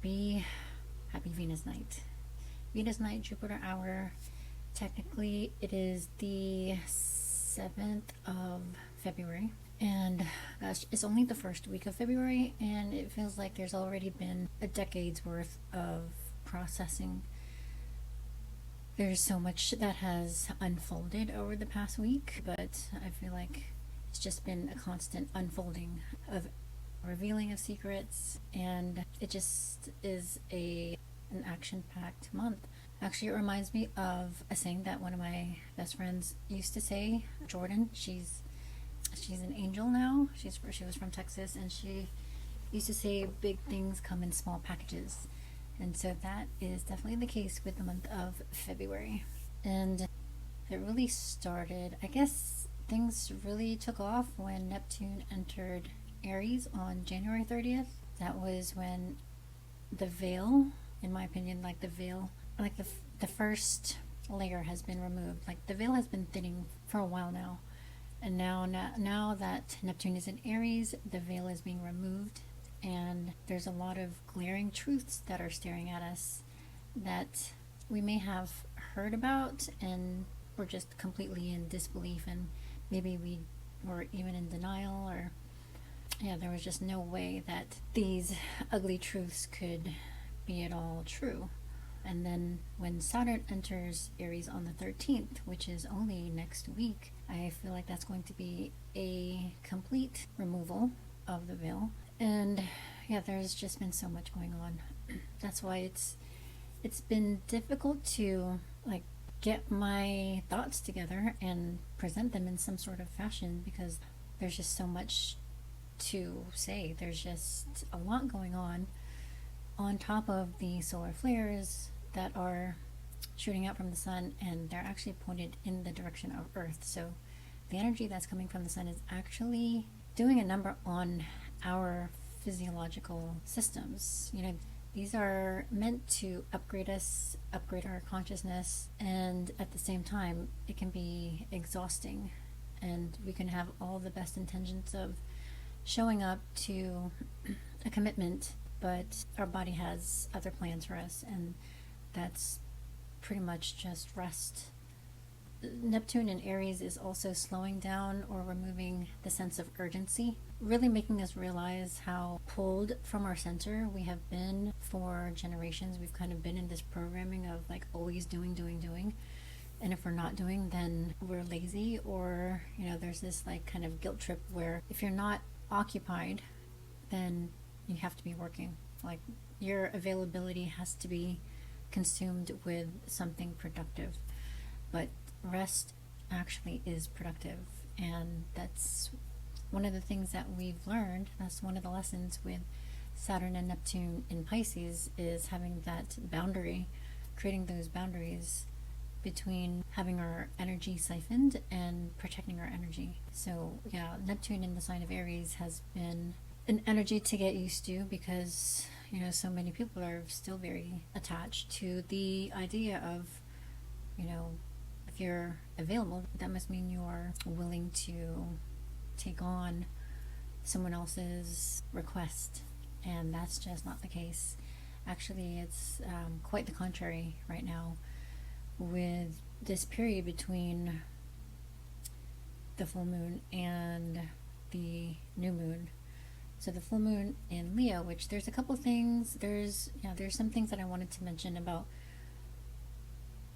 happy Venus night. Venus night, Jupiter hour. Technically, it is the 7th of February. And gosh, it's only the first week of February, and it feels like there's already been a decade's worth of processing. There's so much that has unfolded over the past week, but I feel like it's just been a constant unfolding of revealing of secrets, and it just is an action-packed month. Actually, it reminds me of a saying that one of my best friends used to say. Jordan, she's an angel now. She was from Texas, and she used to say big things come in small packages. And so that is definitely the case with the month of February. And it really started, I guess things really took off when Neptune entered Aries on January 30th. That was when the veil, in my opinion, like the first layer has been removed. Like the veil has been thinning for a while now. And now that Neptune is in Aries, the veil is being removed, and there's a lot of glaring truths that are staring at us that we may have heard about and we're just completely in disbelief, and maybe we were even in denial, or there was just no way that these ugly truths could be at all true. And then when Saturn enters Aries on the 13th, which is only next week, I feel like that's going to be a complete removal of the veil. And there's just been so much going on. That's why it's been difficult to get my thoughts together and present them in some sort of fashion, because there's just so much to say. There's just a lot going on top of the solar flares that are shooting out from the sun, and they're actually pointed in the direction of Earth. So the energy that's coming from the sun is actually doing a number on our physiological systems. These are meant to upgrade us, upgrade our consciousness, and at the same time it can be exhausting, and we can have all the best intentions of showing up to a commitment, but our body has other plans for us, and that's pretty much just rest. Neptune in Aries is also slowing down or removing the sense of urgency, really making us realize how pulled from our center we have been for generations. We've kind of been in this programming of always doing. And if we're not doing, then we're lazy, or, there's this kind of guilt trip where if you're not occupied, then you have to be working. Your availability has to be consumed with something productive. But rest actually is productive, and that's one of the things that we've learned. That's one of the lessons with Saturn and Neptune in Pisces, is having that boundary, creating those boundaries between having our energy siphoned and protecting our energy. So Neptune in the sign of Aries has been an energy to get used to, because so many people are still very attached to the idea of if you're available, that must mean you're willing to take on someone else's request, and that's just not the case. Actually, it's quite the contrary right now, with this period between the full moon and the new moon. So the full moon in Leo, which there's a couple things, there's some things that I wanted to mention about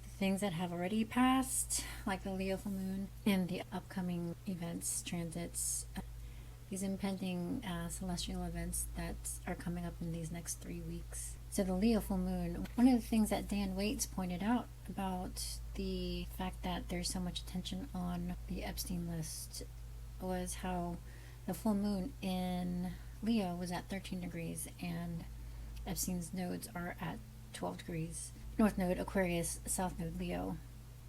the things that have already passed, like the Leo full moon, and the upcoming events, transits, these impending celestial events that are coming up in these next 3 weeks. So the Leo full moon, one of the things that Dan Waits pointed out about the fact that there's so much attention on the Epstein list was how the full moon in Leo was at 13 degrees, and Epstein's nodes are at 12 degrees. North node Aquarius, south node Leo.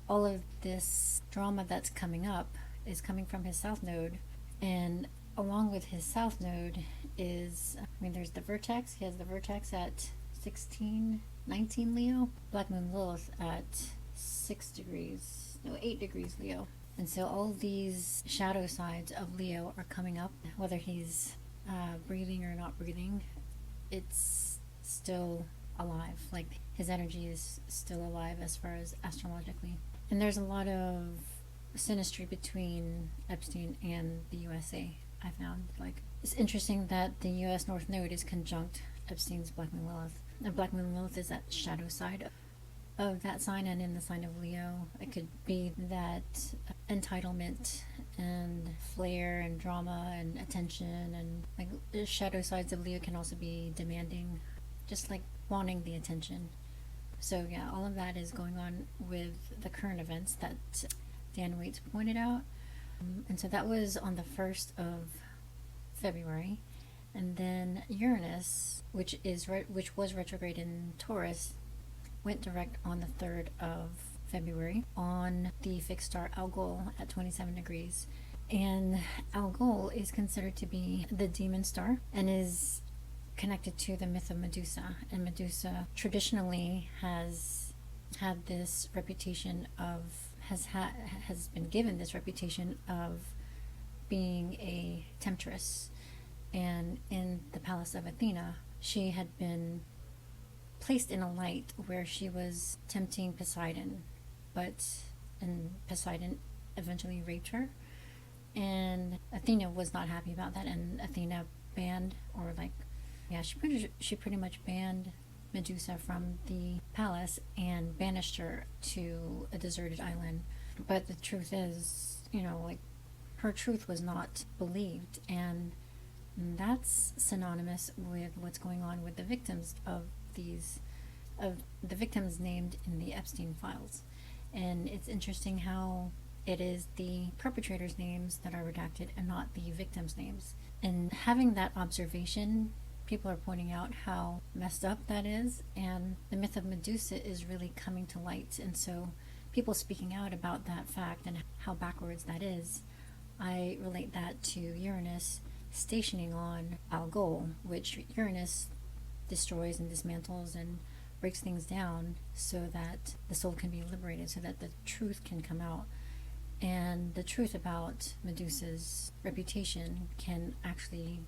All of this drama that's coming up is coming from his south node, and along with his south node is, there's the vertex. He has the vertex at 19 Leo. Black moon Lilith at 8 degrees Leo. And so all these shadow sides of Leo are coming up, whether he's breathing or not breathing. It's still alive. Like, his energy is still alive as far as astrologically. And there's a lot of synastry between Epstein and the USA, I found. Like, it's interesting that the US North Node is conjunct Epstein's Black Moon Lilith. And Black Moon Lilith is that shadow side of that sign, and in the sign of Leo, it could be that entitlement and flair and drama and attention, and like the shadow sides of Leo can also be demanding, just like wanting the attention. So yeah, all of that is going on with the current events that Dan Waits pointed out. And so that was on the 1st of February. And then Uranus, which was retrograde in Taurus, went direct on the 3rd of February on the fixed star Algol at 27 degrees. And Algol is considered to be the demon star and is connected to the myth of Medusa. And Medusa traditionally has had this reputation of, has been given this reputation of being a temptress. And in the palace of Athena, she had been placed in a light where she was tempting Poseidon, and Poseidon eventually raped her, and Athena was not happy about that, and Athena banned, or like, yeah, she pretty much banned Medusa from the palace and banished her to a deserted island. But the truth is, like, her truth was not believed, and that's synonymous with what's going on with the victims of the victims named in the Epstein files. And it's interesting how it is the perpetrators' names that are redacted and not the victims' names. And having that observation, people are pointing out how messed up that is, and the myth of Medusa is really coming to light. And so people speaking out about that fact and how backwards that is, I relate that to Uranus stationing on Algol, which Uranus destroys and dismantles and breaks things down so that the soul can be liberated, so that the truth can come out. And the truth about Medusa's reputation can actually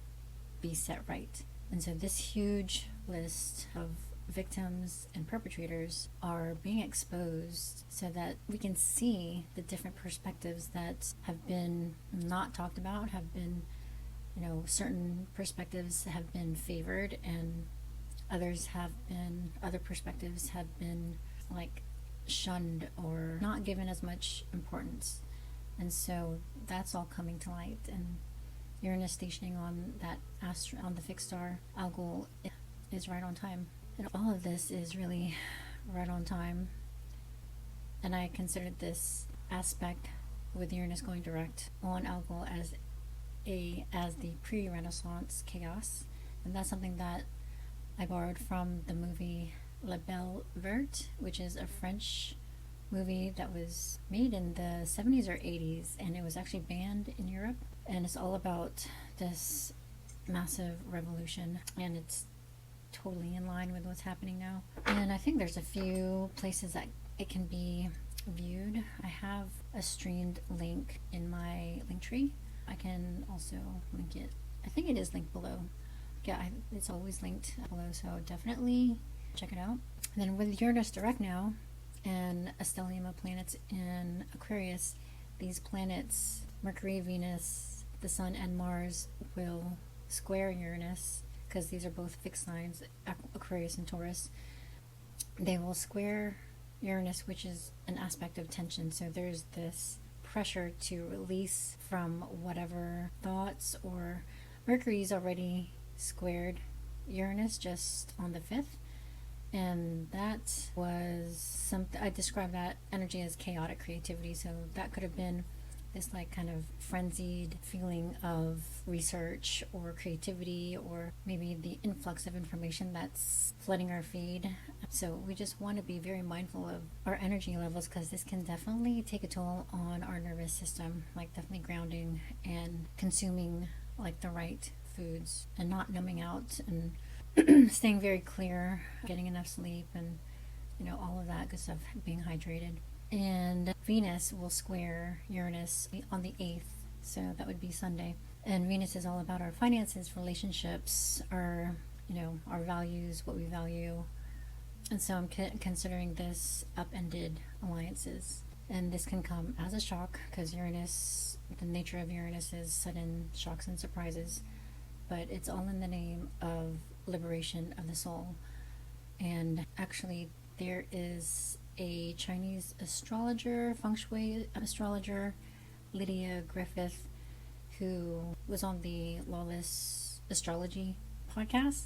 be set right. And so this huge list of victims and perpetrators are being exposed so that we can see the different perspectives that have been not talked about, have been, certain perspectives have been favored, and other perspectives have been like shunned or not given as much importance. And so that's all coming to light, and Uranus stationing on that on the fixed star Algol is right on time. And all of this is really right on time. And I considered this aspect with Uranus going direct on Algol as the pre-Renaissance chaos. And that's something that I borrowed from the movie Belle Verte, which is a French movie that was made in the 70s or 80s, and it was actually banned in Europe. And it's all about this massive revolution, and it's totally in line with what's happening now. And I think there's a few places that it can be viewed. I have a streamed link in my link tree. I can also link it. I think it is linked below. Yeah, it's always linked below, so definitely check it out. And then with Uranus direct now and a stellium of planets in Aquarius, these planets, Mercury, Venus, the Sun, and Mars, will square Uranus, because these are both fixed signs, Aquarius and Taurus. They will square Uranus, which is an aspect of tension. So there's this pressure to release from whatever thoughts, or Mercury's already squared Uranus just on the 5th, and that was something I described that energy as chaotic creativity. So that could have been this like kind of frenzied feeling of research or creativity, or maybe the influx of information that's flooding our feed. So we just want to be very mindful of our energy levels, because this can definitely take a toll on our nervous system, like definitely grounding and consuming like the right foods and not numbing out, and staying very clear, getting enough sleep, and all of that good stuff, being hydrated. And Venus will square Uranus on the 8th, so that would be Sunday. And Venus is all about our finances, relationships, our our values, what we value. And so I'm considering this upended alliances. And this can come as a shock because Uranus, the nature of Uranus is sudden shocks and surprises. But it's all in the name of liberation of the soul. And actually, there is a Chinese astrologer, feng shui astrologer, Lydia Griffith, who was on the Lawless Astrology podcast.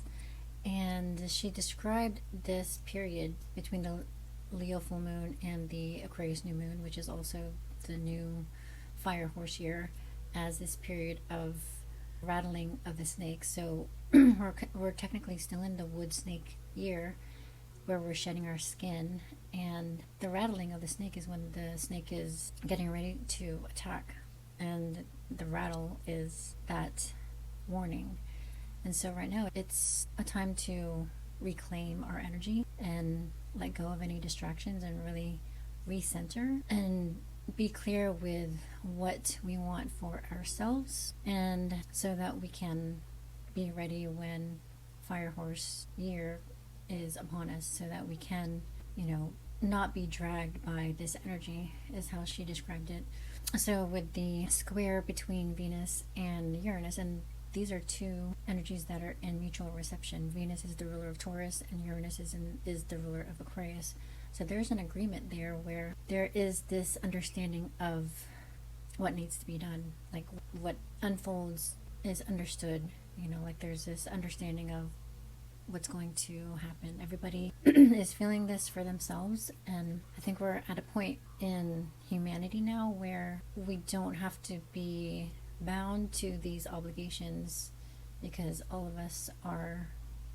And she described this period between the Leo full moon and the Aquarius new moon, which is also the new fire horse year, as this period of rattling of the snake. So we're technically still in the wood snake year, where we're shedding our skin, and the rattling of the snake is when the snake is getting ready to attack, and the rattle is that warning. And so right now it's a time to reclaim our energy and let go of any distractions and really recenter and be clear with what we want for ourselves, and so that we can be ready when fire horse year is upon us, so that we can not be dragged by this energy, is how she described it. So with the square between Venus and Uranus, and these are two energies that are in mutual reception. Venus is the ruler of Taurus and Uranus is the ruler of Aquarius. So there's an agreement there where there is this understanding of what needs to be done. Like what unfolds is understood. Like there's this understanding of what's going to happen. Everybody is feeling this for themselves, and I think we're at a point in humanity now where we don't have to be bound to these obligations, because all of us are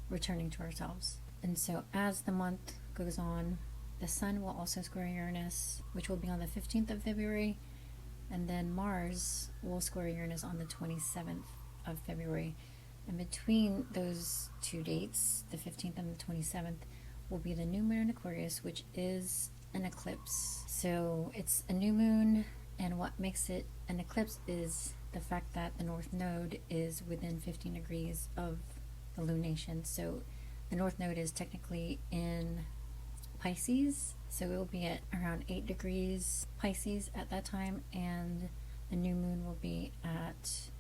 returning to ourselves. And so as the month goes on, the sun will also square Uranus, which will be on the 15th of February, and then Mars will square Uranus on the 27th of February. And between those two dates, the 15th and the 27th, will be the new moon in Aquarius, which is an eclipse. So it's a new moon, and what makes it an eclipse is the fact that the North Node is within 15 degrees of the lunation. So the North Node is technically in Pisces, so it will be at around 8 degrees Pisces at that time, and the new moon will be at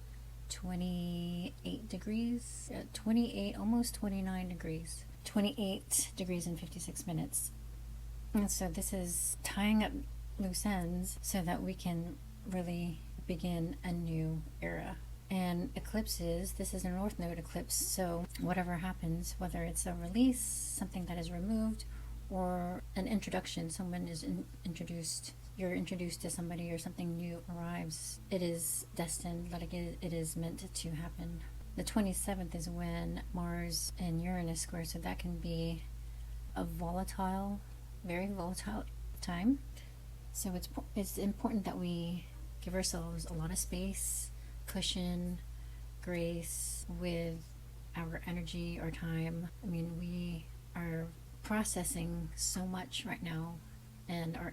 28 degrees, 28, almost 29 degrees, 28 degrees and 56 minutes. And so this is tying up loose ends so that we can really begin a new era. And eclipses, this is a North Node eclipse, so whatever happens, whether it's a release, something that is removed, or an introduction, someone is introduced, you're introduced to somebody, or something new arrives, it is destined, like it is meant to happen. The 27th is when Mars and Uranus square, so that can be a volatile, very volatile time. So it's important that we give ourselves a lot of space, cushion, grace with our energy, our time. I mean, we are processing so much right now, and our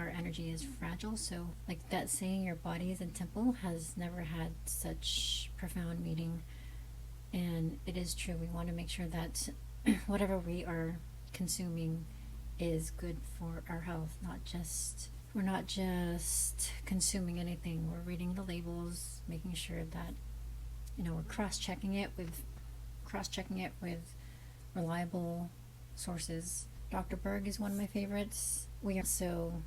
energy is fragile. So like that saying, your body is a temple, has never had such profound meaning. And it is true. We want to make sure that whatever we are consuming is good for our health. We're not just consuming anything. We're reading the labels, making sure that we're cross-checking it with reliable sources. Dr. Berg is one of my favorites. We also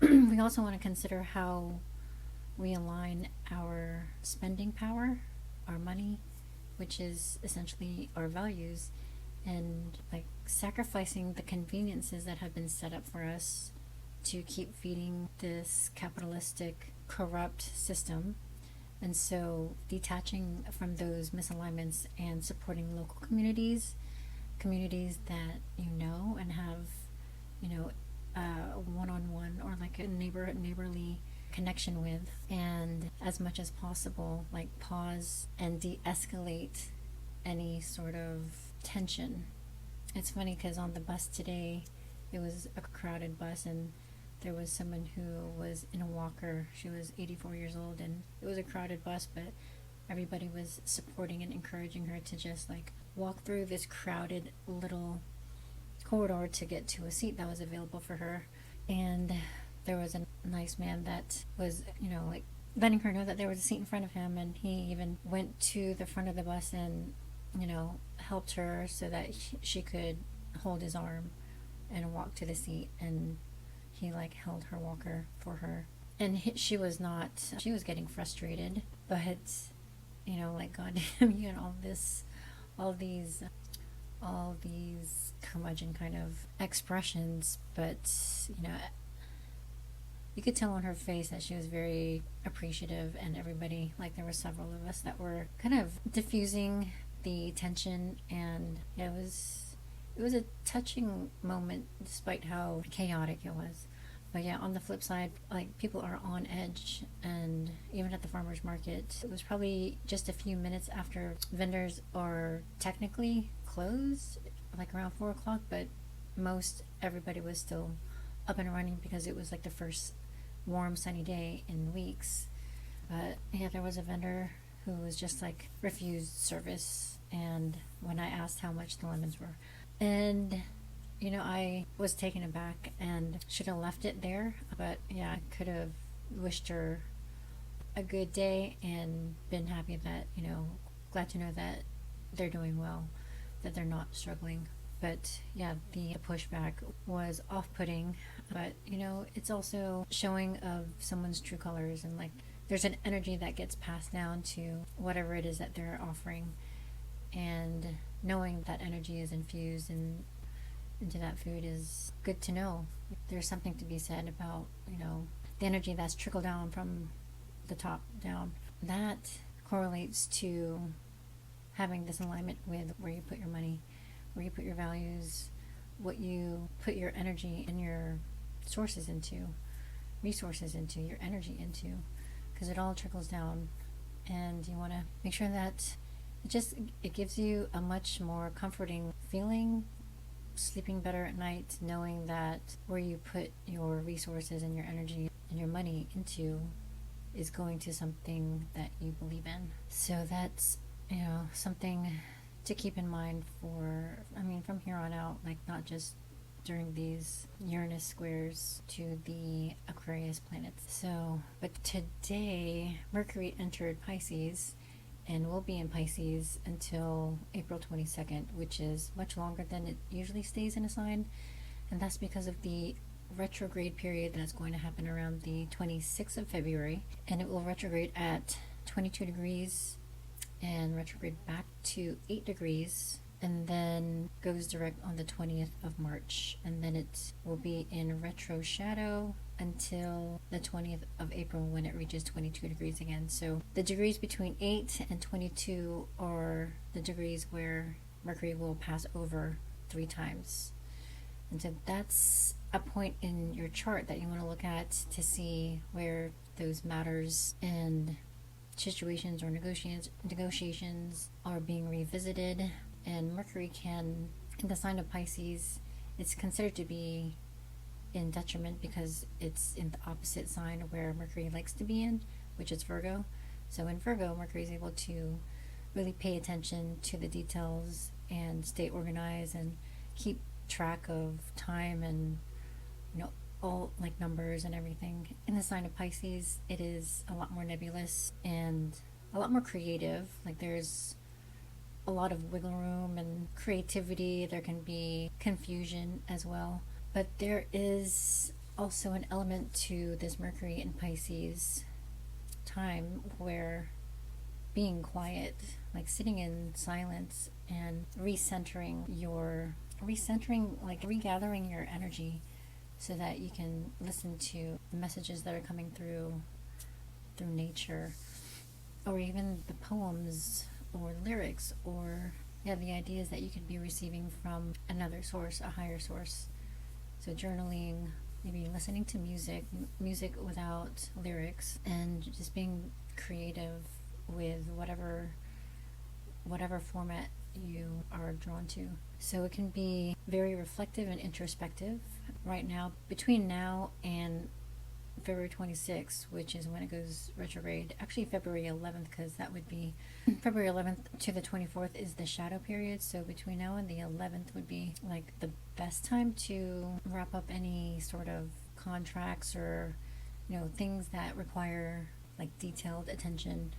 want to consider how we align our spending power, our money, which is essentially our values, and like sacrificing the conveniences that have been set up for us to keep feeding this capitalistic, corrupt system. And so detaching from those misalignments and supporting local communities that and have one-on-one or like a neighborly connection with, and as much as possible like pause and de-escalate any sort of tension. It's funny because on the bus today, it was a crowded bus, and there was someone who was in a walker. She was 84 years old, and it was a crowded bus, but everybody was supporting and encouraging her to just like walk through this crowded little corridor to get to a seat that was available for her. And there was a nice man that was, like letting her know that there was a seat in front of him. And he even went to the front of the bus and, helped her so that she could hold his arm and walk to the seat. And he like held her walker for her. And she was getting frustrated, but like, God damn you, and all these curmudgeon kind of expressions. But you could tell on her face that she was very appreciative, and everybody, like, there were several of us that were kind of diffusing the tension. And it was a touching moment despite how chaotic it was. But yeah, on the flip side, like, people are on edge. And even at the farmer's market, it was probably just a few minutes after vendors are technically closed, like around 4 o'clock, but most everybody was still up and running because it was like the first warm sunny day in weeks. But yeah, there was a vendor who was just like refused service. And when I asked how much the lemons were, and I was taken aback and should have left it there. But yeah, I could have wished her a good day and been happy that, glad to know that they're doing well, that they're not struggling. But yeah, the pushback was off-putting. But it's also showing of someone's true colors, and like there's an energy that gets passed down to whatever it is that they're offering. And knowing that energy is infused into that food is good to know. There's something to be said about, the energy that's trickled down from the top down. That correlates to having this alignment with where you put your money, where you put your values, what you put your energy and your resources into, your energy into, because it all trickles down. And you want to make sure that it gives you a much more comforting feeling, sleeping better at night, knowing that where you put your resources and your energy and your money into is going to something that you believe in. So that's, something to keep in mind from here on out, like not just during these Uranus squares to the Aquarius planets. So, but today Mercury entered Pisces and will be in Pisces until April 22nd, which is much longer than it usually stays in a sign. And that's because of the retrograde period that's going to happen around the 26th of February. And it will retrograde at 22 degrees and retrograde back to 8 degrees. And then goes direct on the 20th of March. And then it will be in retro shadow until the 20th of April when it reaches 22 degrees again. So the degrees between 8 and 22 are the degrees where Mercury will pass over 3 times. And so that's a point in your chart that you want to look at to see where those matters and situations or negotiations are being revisited. And Mercury can, in the sign of Pisces, it's considered to be in detriment because it's in the opposite sign where Mercury likes to be in, which is Virgo. So in Virgo, Mercury is able to really pay attention to the details and stay organized and keep track of time and all like numbers and everything. In the sign of Pisces, it is a lot more nebulous and a lot more creative. Like there's a lot of wiggle room and creativity. There can be confusion as well. But there is also an element to this Mercury in Pisces time where being quiet, like sitting in silence and regathering your energy so that you can listen to the messages that are coming through nature, or even the poems or lyrics, or the ideas that you could be receiving from another source, a higher source. So journaling, maybe listening to music without lyrics, and just being creative with whatever format you are drawn to. So it can be very reflective and introspective right now. Between now and February 26th, which is when it goes retrograde. Actually, February 11th, because that would be February 11th to the 24th is the shadow period. So between now and the 11th would be like the best time to wrap up any sort of contracts or, things that require like detailed attention.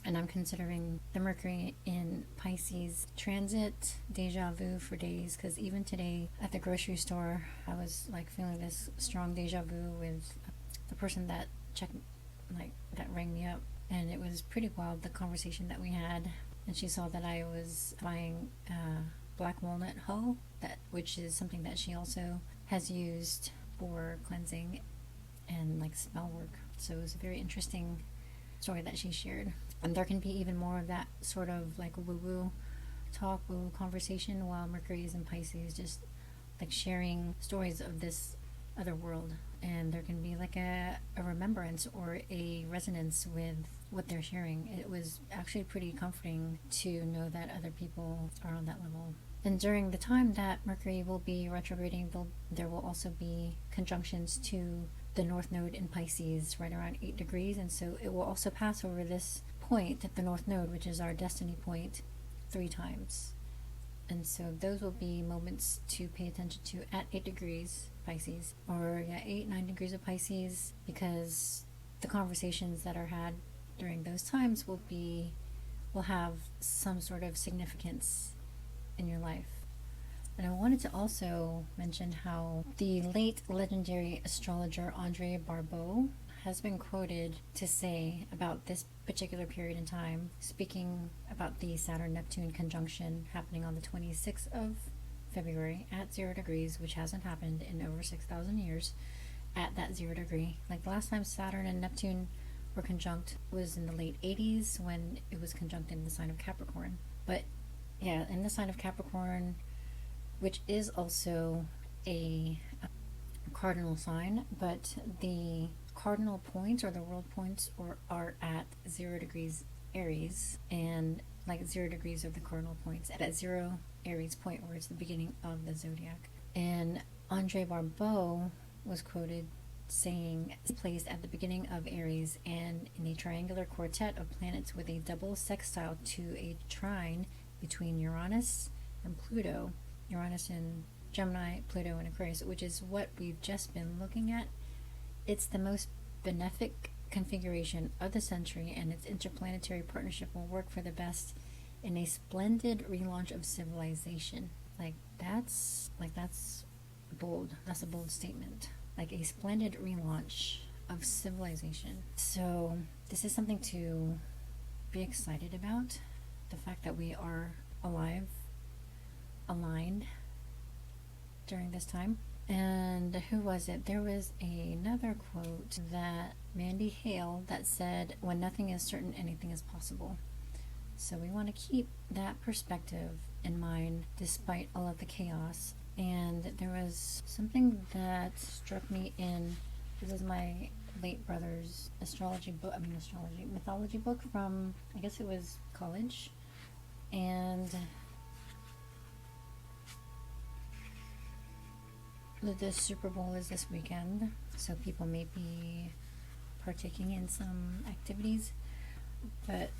And I'm considering the Mercury in Pisces transit déjà vu for days, because even today at the grocery store, I was like feeling this strong déjà vu with the person that that rang me up. And it was pretty wild, the conversation that we had. And she saw that I was buying black walnut hull, which is something that she also has used for cleansing and like spell work. So it was a very interesting story that she shared. And there can be even more of that sort of like woo-woo talk, woo-woo conversation while Mercury is in Pisces, just like sharing stories of this other world. And there can be like a remembrance or a resonance with what they're sharing. It was actually pretty comforting to know that other people are on that level. And during the time that Mercury will be retrograding, there will also be conjunctions to the North Node in Pisces right around 8 degrees. And so it will also pass over this point at the North Node, which is our destiny point, 3 times. And so those will be moments to pay attention to at 8 degrees Pisces, or 8-9 degrees of Pisces, because the conversations that are had during those times will have some sort of significance in your life. And I wanted to also mention how the late legendary astrologer Andre Barbault has been quoted to say about this particular period in time, speaking about the Saturn-Neptune conjunction happening on the 26th of February at 0 degrees, which hasn't happened in over 6,000 years at that 0 degree. Like the last time Saturn and Neptune were conjunct was in the late 80s when it was conjunct in the sign of Capricorn. But yeah, in the sign of Capricorn, which is also a cardinal sign, but the cardinal points or the world points are at 0 degrees Aries, and like 0 degrees of the cardinal points at that 0 Aries point where it's the beginning of the zodiac. And Andre Barbault was quoted saying, it's placed at the beginning of Aries and in a triangular quartet of planets with a double sextile to a trine between Uranus and Pluto. Uranus in Gemini, Pluto in Aquarius, which is what we've just been looking at. It's the most benefic configuration of the century, and its interplanetary partnership will work for the best in a splendid relaunch of civilization. That's bold. That's a bold statement. Like a splendid relaunch of civilization. So this is something to be excited about. The fact that we are alive, aligned during this time. And who was it? There was another quote that Mandy Hale that said, when nothing is certain, anything is possible. So we want to keep that perspective in mind despite all of the chaos. And there was something that struck me this is my late brother's mythology book from, I guess it was college. And the Super Bowl is this weekend, so people may be partaking in some activities. But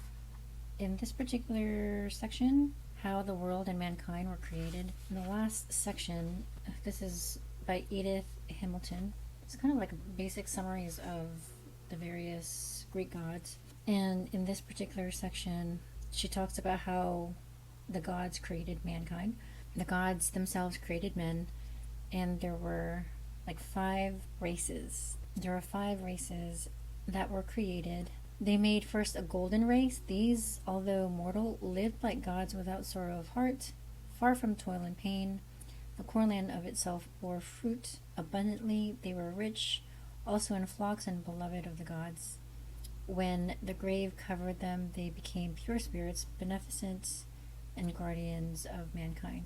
in this particular section, how the world and mankind were created, in the last section, this is by Edith Hamilton. It's kind of like basic summaries of the various Greek gods. And in this particular section, she talks about how the gods created mankind. The gods themselves created men, and there were like 5 races. There were 5 races that were created. They made first a golden race. These, although mortal, lived like gods without sorrow of heart, far from toil and pain. The cornland of itself bore fruit abundantly. They were rich, also in flocks, and beloved of the gods. When the grave covered them, they became pure spirits, beneficent, and guardians of mankind.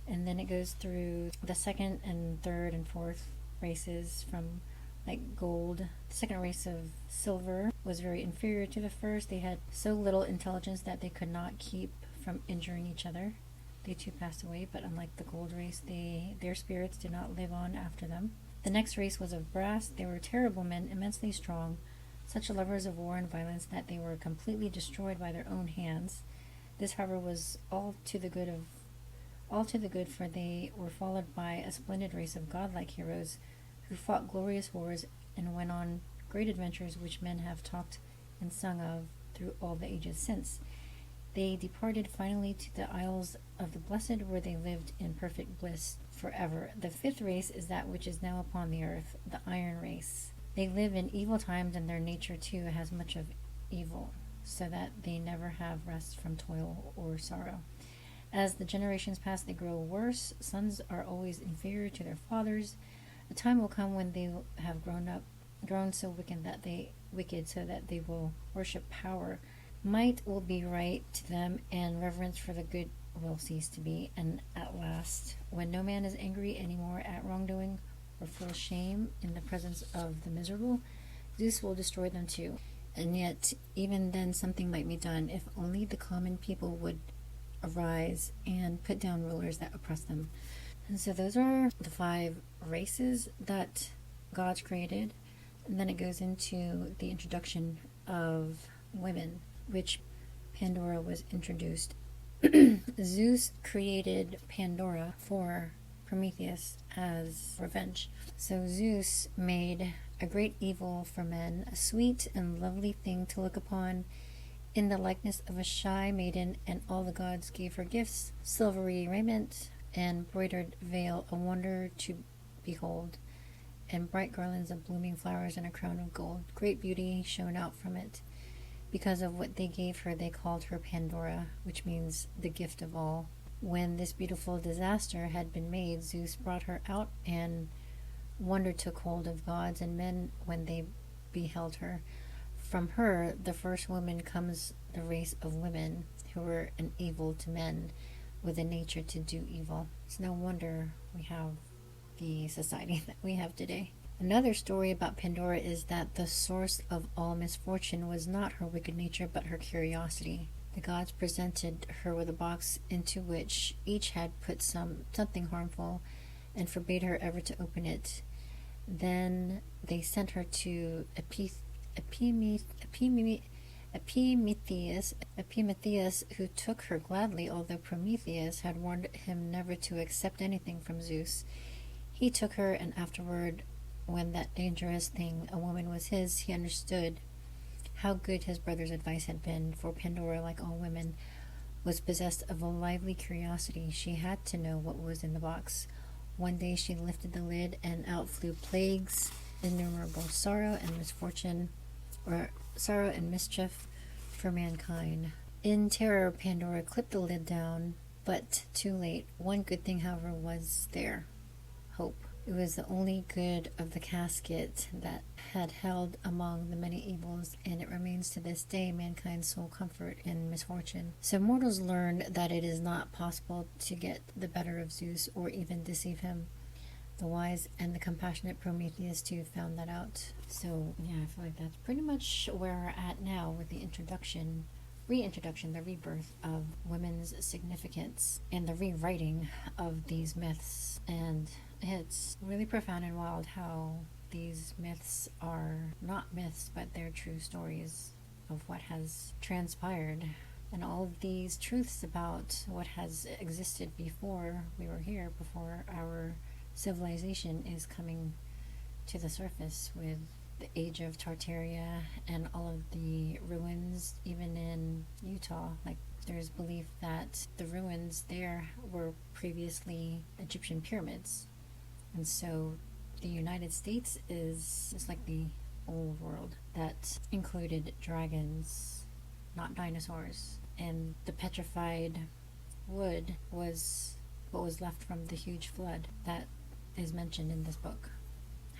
And then it goes through the second and third and fourth races from like gold. The second race of silver was very inferior to the first. They had so little intelligence that they could not keep from injuring each other. They too passed away, but unlike the gold race, their spirits did not live on after them. The next race was of brass. They were terrible men, immensely strong, such lovers of war and violence that they were completely destroyed by their own hands. This, however, was all to the good, for they were followed by a splendid race of godlike heroes who fought glorious wars and went on great adventures which men have talked and sung of through all the ages since. They departed finally to the Isles of the Blessed, where they lived in perfect bliss forever. The fifth race is that which is now upon the earth, the Iron race. They live in evil times, and their nature too has much of evil, so that they never have rest from toil or sorrow. As the generations pass, they grow worse. Sons are always inferior to their fathers. A time will come when they have grown so wicked so that they will worship power. Might will be right to them, and reverence for the good will cease to be. And at last, when no man is angry any more at wrongdoing or feels shame in the presence of the miserable, Zeus will destroy them too. And yet, even then, something might be done if only the common people would arise and put down rulers that oppress them. And so those are the 5 races that God's created. And then it goes into the introduction of women, which Pandora was introduced. Zeus created Pandora for Prometheus as revenge. So Zeus made a great evil for men, a sweet and lovely thing to look upon, in the likeness of a shy maiden, and all the gods gave her gifts, silvery raiment, and broidered veil, a wonder to behold, and bright garlands of blooming flowers and a crown of gold. Great beauty shone out from it. Because of what they gave her, they called her Pandora, which means the gift of all. When this beautiful disaster had been made, Zeus brought her out, and wonder took hold of gods and men when they beheld her. From her, the first woman, comes the race of women who were an evil to men, with a nature to do evil. It's no wonder we have the society that we have today. Another story about Pandora is that the source of all misfortune was not her wicked nature, but her curiosity. The gods presented her with a box into which each had put something harmful, and forbade her ever to open it. Then they sent her to Epimetheus, who took her gladly, although Prometheus had warned him never to accept anything from Zeus. He took her, and afterward, when that dangerous thing, a woman, was his, he understood how good his brother's advice had been, for Pandora, like all women, was possessed of a lively curiosity. She had to know what was in the box. One day she lifted the lid, and out flew plagues, innumerable sorrow and mischief for mankind. In terror, Pandora clipped the lid down, but too late. One good thing, however, was there: hope. It was the only good of the casket that had held among the many evils, and it remains to this day mankind's sole comfort in misfortune. So mortals learned that it is not possible to get the better of Zeus or even deceive him. The wise and the compassionate Prometheus too found that out. So yeah, I feel like that's pretty much where we're at now with the reintroduction, the rebirth of women's significance, and the rewriting of these myths. And it's really profound and wild how these myths are not myths, but they're true stories of what has transpired. And all of these truths about what has existed before we were here, before our civilization, is coming to the surface with the age of Tartaria and all of the ruins, even in Utah. Like, there's belief that the ruins there were previously Egyptian pyramids. And so the United States is just like the old world that included dragons, not dinosaurs. And the petrified wood was what was left from the huge flood that is mentioned in this book.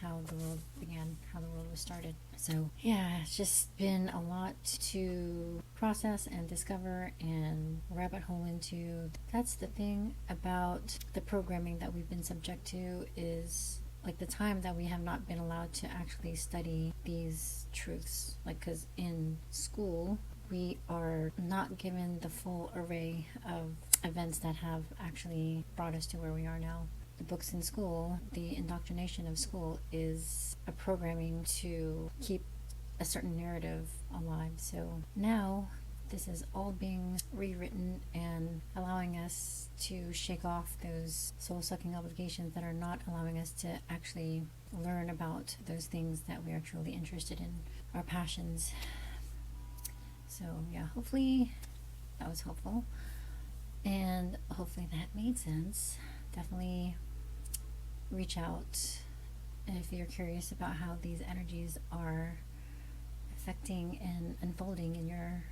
How the world began, how the world was started. So yeah, it's just been a lot to process and discover and rabbit hole into. That's the thing about the programming that we've been subject to, is like the time that we have not been allowed to actually study these truths. Like, because in school we are not given the full array of events that have actually brought us to where we are now. the books in school, the indoctrination of school is a programming to keep a certain narrative alive. So now this is all being rewritten and allowing us to shake off those soul-sucking obligations that are not allowing us to actually learn about those things that we are truly interested in, our passions. So yeah, hopefully that was helpful, and hopefully that made sense. Definitely reach out if you're curious about how these energies are affecting and unfolding in your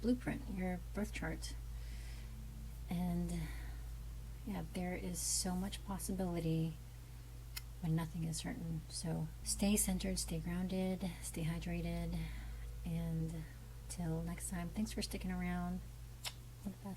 blueprint, your birth chart. And yeah, there is so much possibility when nothing is certain. So stay centered, stay grounded, stay hydrated, and till next time, thanks for sticking around. All the best.